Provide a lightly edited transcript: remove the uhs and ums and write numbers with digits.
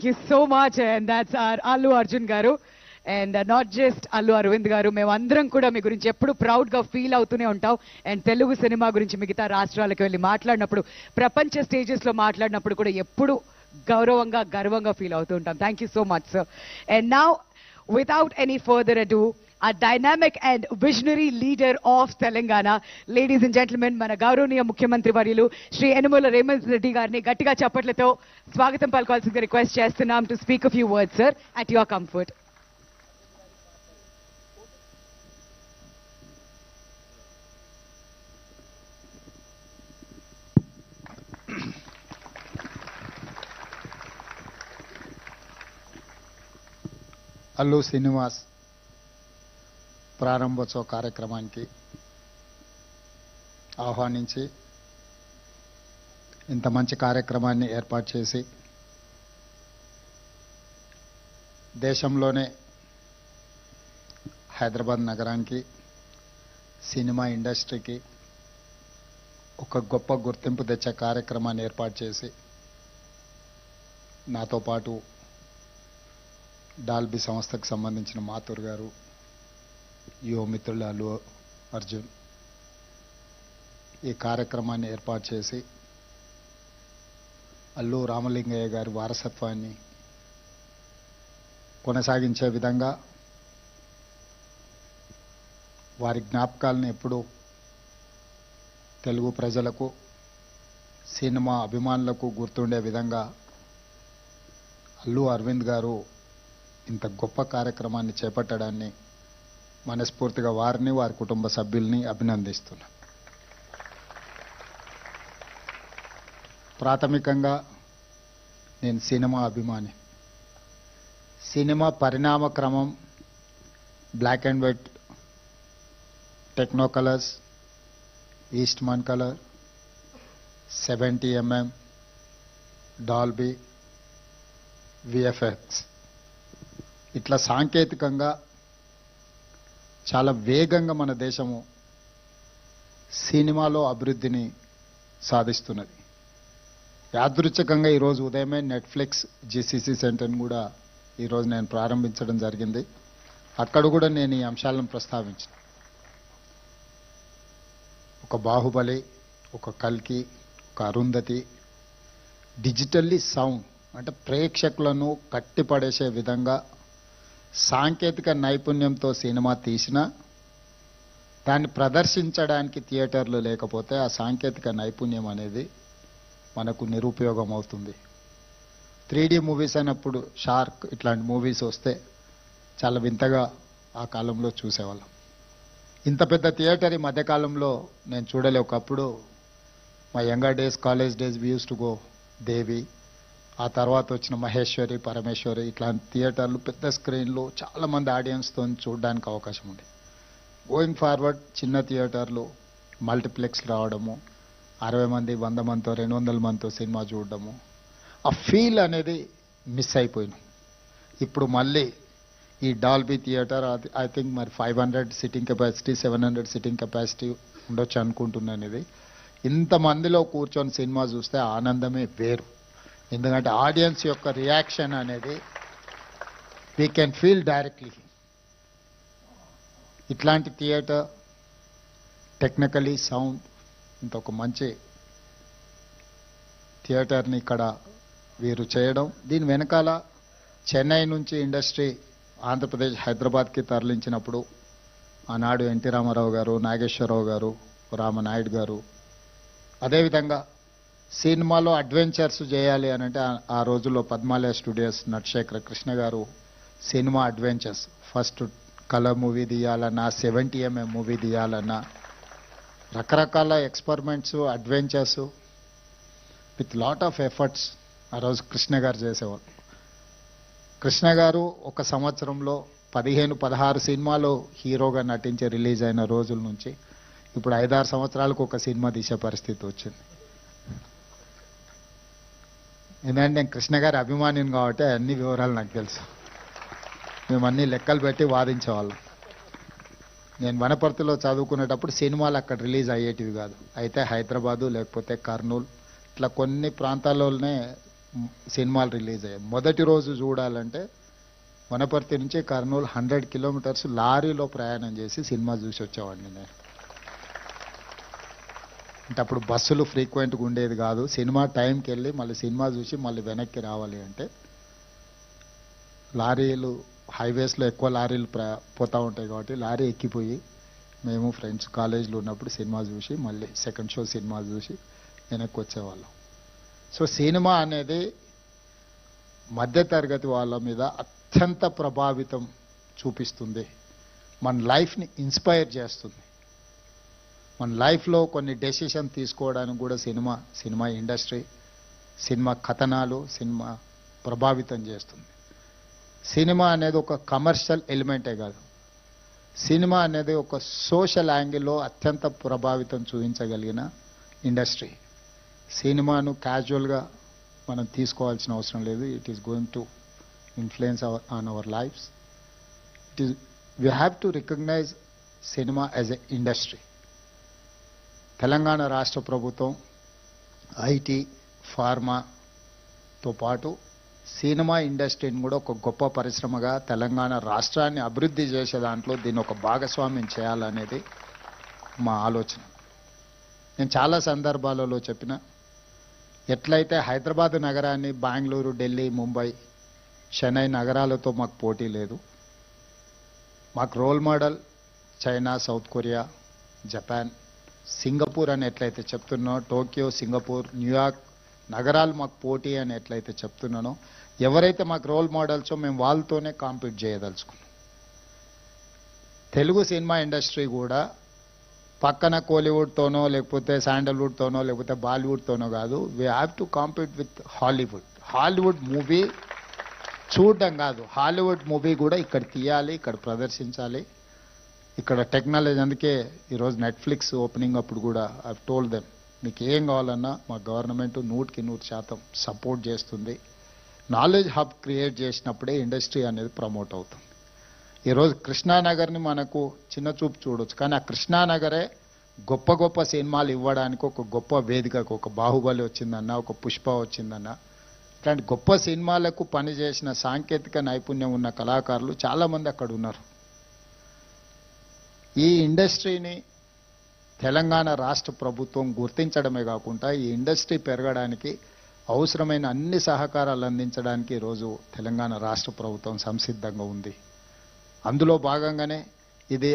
Thank you so much, and that's our Allu Arjun garu. And not just Allu Aravind గారు, మేమందరం కూడా మీ గురించి ఎప్పుడు ప్రౌడ్గా ఫీల్ అవుతూనే ఉంటాం. అండ్ తెలుగు సినిమా గురించి మిగతా రాష్ట్రాలకు వెళ్ళి మాట్లాడినప్పుడు, ప్రపంచ స్టేజెస్లో మాట్లాడినప్పుడు కూడా ఎప్పుడు గౌరవంగా గర్వంగా ఫీల్ అవుతూ ఉంటాం. Thank you so much sir. And now without any further ado, a dynamic and visionary leader of Telangana, ladies and gentlemen, mana gauraniya mukhyamantri variyulu Shri Yennamula Raymond Reddy garni gattiga chappatlato swagatam palkalsinదిగా request chestunnam to speak a few words, sir, at your comfort. Allu Srinivas ప్రారంభోత్సవ కార్యక్రమానికి ఆహ్వానించి ఇంత మంచి కార్యక్రమాన్ని ఏర్పాటు చేసి దేశంలోనే హైదరాబాద్ నగరానికి సినిమా ఇండస్ట్రీకి ఒక గొప్ప గుర్తింపు తెచ్చే కార్యక్రమాన్ని ఏర్పాటు చేసి నాతో పాటు డాల్బీ సంస్థకు సంబంధించిన మాథూర్ గారు, యువ మిత్రులు అల్లు అర్జున్ ఈ కార్యక్రమాన్ని ఏర్పాటు చేసి అల్లు రామలింగయ్య గారి వారసత్వాన్ని కొనసాగించే విధంగా వారి జ్ఞాపకాలను ఎప్పుడూ తెలుగు ప్రజలకు, సినిమా అభిమానులకు గుర్తుండే విధంగా అల్లు అరవింద్ గారు ఇంత గొప్ప కార్యక్రమాన్ని చేపట్టడాన్ని మనస్ఫూర్తిగా వారిని, వారి కుటుంబ సభ్యుల్ని అభినందిస్తున్నాను. ప్రాథమికంగా నేను సినిమా అభిమాని. సినిమా పరిణామ క్రమం black and white, techno colours, Eastman colour, 70mm, Dolby, VFX, ఇట్లా సాంకేతికంగా చాలా వేగంగా మన దేశము సినిమాలో అభివృద్ధిని సాధిస్తున్నది. యాదృచ్ఛికంగా ఈరోజు ఉదయమే నెట్ఫ్లిక్స్ జిసిసి సెంటర్ని కూడా ఈరోజు నేను ప్రారంభించడం జరిగింది. అక్కడ కూడా నేను ఈ అంశాలను ప్రస్తావించాను. ఒక బాహుబలి, ఒక కల్కి, ఒక అరుంధతి డిజిటల్లీ సౌండ్ అంటే ప్రేక్షకులను కట్టిపడేసే విధంగా సాంకేతిక నైపుణ్యంతో సినిమా తీసినా దాన్ని ప్రదర్శించడానికి థియేటర్లు లేకపోతే ఆ సాంకేతిక నైపుణ్యం అనేది మనకు నిరుపయోగం అవుతుంది. 3D మూవీస్ అయినప్పుడు షార్క్ ఇట్లాంటి మూవీస్ వస్తే చాలా వింతగా ఆ కాలంలో చూసేవాళ్ళం. ఇంత పెద్ద థియేటర్ ఈ మధ్యకాలంలో నేను చూడలే. ఒకప్పుడు మా younger days, college days we use to go Devi, ఆ తర్వాత వచ్చిన మహేశ్వరి, పరమేశ్వరి ఇట్లాంటి థియేటర్లు పెద్ద స్క్రీన్లు చాలామంది ఆడియన్స్తో చూడడానికి అవకాశం ఉంది. గోయింగ్ ఫార్వర్డ్ చిన్న థియేటర్లు, మల్టీప్లెక్స్ రావడము, 60 మంది, 100 మందితో, 200 మందితో సినిమా చూడడము, ఆ ఫీల్ అనేది మిస్ అయిపోయినాం. ఇప్పుడు మళ్ళీ ఈ డాల్బీ థియేటర్ ఐ థింక్ మరి 500 సిట్టింగ్ కెపాసిటీ, 700 సిట్టింగ్ కెపాసిటీ ఉండొచ్చు అనుకుంటున్నాను. ఇది ఇంతమందిలో కూర్చొని సినిమా చూస్తే ఆనందమే వేరు. ఎందుకంటే ఆడియన్స్ యొక్క రియాక్షన్ అనేది వీ కెన్ ఫీల్ డైరెక్ట్లీ. ఇట్లాంటి థియేటర్ టెక్నికలీ సౌండ్ ఇంత ఒక మంచి థియేటర్ని ఇక్కడ వీరు చేయడం, దీని వెనకాల చెన్నై నుంచి ఇండస్ట్రీ ఆంధ్రప్రదేశ్ హైదరాబాద్కి తరలించినప్పుడు ఆనాడు ఎన్టీ రామారావు గారు, నాగేశ్వరరావు గారు, రామనాయుడు గారు, అదేవిధంగా సినిమాలో అడ్వెంచర్స్ చేయాలి అని అంటే ఆ రోజుల్లో పద్మాలయ స్టూడియోస్ నటశేఖర కృష్ణ గారు సినిమా అడ్వెంచర్స్, ఫస్ట్ కలర్ మూవీ తీయాలన్నా, 70mm మూవీ తీయాలన్నా రకరకాల experiments, adventures with lot of efforts ఆ రోజు కృష్ణ గారు చేసేవాళ్ళు. కృష్ణ గారు ఒక సంవత్సరంలో 15-16 సినిమాలు హీరోగా నటించి రిలీజ్ అయిన రోజుల నుంచి ఇప్పుడు 5-6 సంవత్సరాలకు ఒక సినిమా తీసే పరిస్థితి వచ్చింది. ఎందుకంటే నేను కృష్ణ గారి అభిమానిని కాబట్టి అన్ని వివరాలు నాకు తెలుసు. మేము అన్ని లెక్కలు పెట్టి వాదించేవాళ్ళం. నేను వనపర్తిలో చదువుకునేటప్పుడు సినిమాలు అక్కడ రిలీజ్ అయ్యేటివి కాదు. అయితే హైదరాబాదు లేకపోతే కర్నూలు ఇట్లా కొన్ని ప్రాంతాల్లోనే సినిమాలు రిలీజ్ అయ్యాయి. మొదటి రోజు చూడాలంటే వనపర్తి నుంచి కర్నూలు 100 కిలోమీటర్స్ లారీలో ప్రయాణం చేసి సినిమా చూసి వచ్చేవాడిని నేను. అంటే అప్పుడు బస్సులు ఫ్రీక్వెంట్గా ఉండేది కాదు. సినిమా టైంకి వెళ్ళి మళ్ళీ సినిమా చూసి మళ్ళీ వెనక్కి రావాలి అంటే లారీలు, హైవేస్లో ఎక్కువ లారీలు పోతూ ఉంటాయి కాబట్టి లారీ ఎక్కిపోయి మేము ఫ్రెండ్స్ కాలేజీలో ఉన్నప్పుడు సినిమా చూసి మళ్ళీ సెకండ్ షో సినిమా చూసి వెనక్కి వచ్చేవాళ్ళం. సో సినిమా అనేది మధ్యతరగతి వాళ్ళ మీద అత్యంత ప్రభావితం చూపిస్తుంది. మన లైఫ్ని ఇన్స్పైర్ చేస్తుంది. మన లైఫ్లో కొన్ని డెసిషన్ తీసుకోవడానికి కూడా సినిమా ఇండస్ట్రీ, సినిమా కథనాలు, సినిమా ప్రభావితం చేస్తుంది. సినిమా అనేది ఒక కమర్షియల్ ఎలిమెంటే కాదు, సినిమా అనేది ఒక సోషల్ యాంగిల్లో అత్యంత ప్రభావితం చూపించగలిగిన ఇండస్ట్రీ. సినిమాను క్యాజువల్గా మనం తీసుకోవాల్సిన అవసరం లేదు. It is going to influence on our lives. We have to recognise cinema as a industry. Telangana రాష్ట్ర ప్రభుత్వం ఐటీ, ఫార్మాతో పాటు సినిమా ఇండస్ట్రీని కూడా ఒక గొప్ప పరిశ్రమగా తెలంగాణ రాష్ట్రాన్ని అభివృద్ధి చేసే దాంట్లో దీన్ని ఒక భాగస్వామ్యం చేయాలనేది మా ఆలోచన. నేను చాలా సందర్భాలలో చెప్పిన, ఎట్లయితే హైదరాబాద్ నగరాన్ని బెంగళూరు, ఢిల్లీ, ముంబై, చెన్నై నగరాలతో మాకు పోటీ లేదు. మాకు role model China, South Korea, Japan, Singapore అని ఎట్లయితే చెప్తున్నో, టోక్యో, సింగపూర్, న్యూయార్క్ నగరాలు మాకు పోటీ అని ఎట్లయితే చెప్తున్నానో, ఎవరైతే మాకు రోల్ మోడల్సో మేము వాళ్ళతోనే కాంపీట్ చేయదలుచుకున్నాం. తెలుగు సినిమా ఇండస్ట్రీ కూడా పక్కన కోలీవుడ్తోనో లేకపోతే శాండల్వుడ్తోనో లేకపోతే బాలీవుడ్తోనో కాదు. We have to compete with Hollywood. Hollywood movie చూడడం కాదు, హాలీవుడ్ మూవీ కూడా ఇక్కడ తీయాలి, ఇక్కడ ప్రదర్శించాలి. ఇక్కడ టెక్నాలజీ, అందుకే ఈరోజు నెట్ఫ్లిక్స్ ఓపెనింగ్ అప్పుడు కూడా ఐ టోల్డ్ దెమ్, మీకు ఏం కావాలన్నా మా గవర్నమెంట్ 100% సపోర్ట్ చేస్తుంది. నాలెడ్జ్ హబ్ క్రియేట్ చేసినప్పుడే ఇండస్ట్రీ అనేది ప్రమోట్ అవుతుంది. ఈరోజు కృష్ణానగర్ని మనకు చిన్న చూపు చూడొచ్చు, కానీ ఆ కృష్ణానగరే గొప్ప గొప్ప సినిమాలు ఇవ్వడానికి ఒక గొప్ప వేదికకు, ఒక బాహుబలి వచ్చిందన్నా, ఒక పుష్ప వచ్చిందన్నా, ఇట్లాంటి గొప్ప సినిమాలకు పనిచేసిన సాంకేతిక నైపుణ్యం ఉన్న కళాకారులు చాలామంది అక్కడ ఉన్నారు. ఈ ఇండస్ట్రీని తెలంగాణ రాష్ట్ర ప్రభుత్వం గుర్తించడమే కాకుండా ఈ ఇండస్ట్రీ పెరగడానికి అవసరమైన అన్ని సహకారాలు అందించడానికి ఈరోజు తెలంగాణ రాష్ట్ర ప్రభుత్వం సంసిద్ధంగా ఉంది. అందులో భాగంగానే ఇది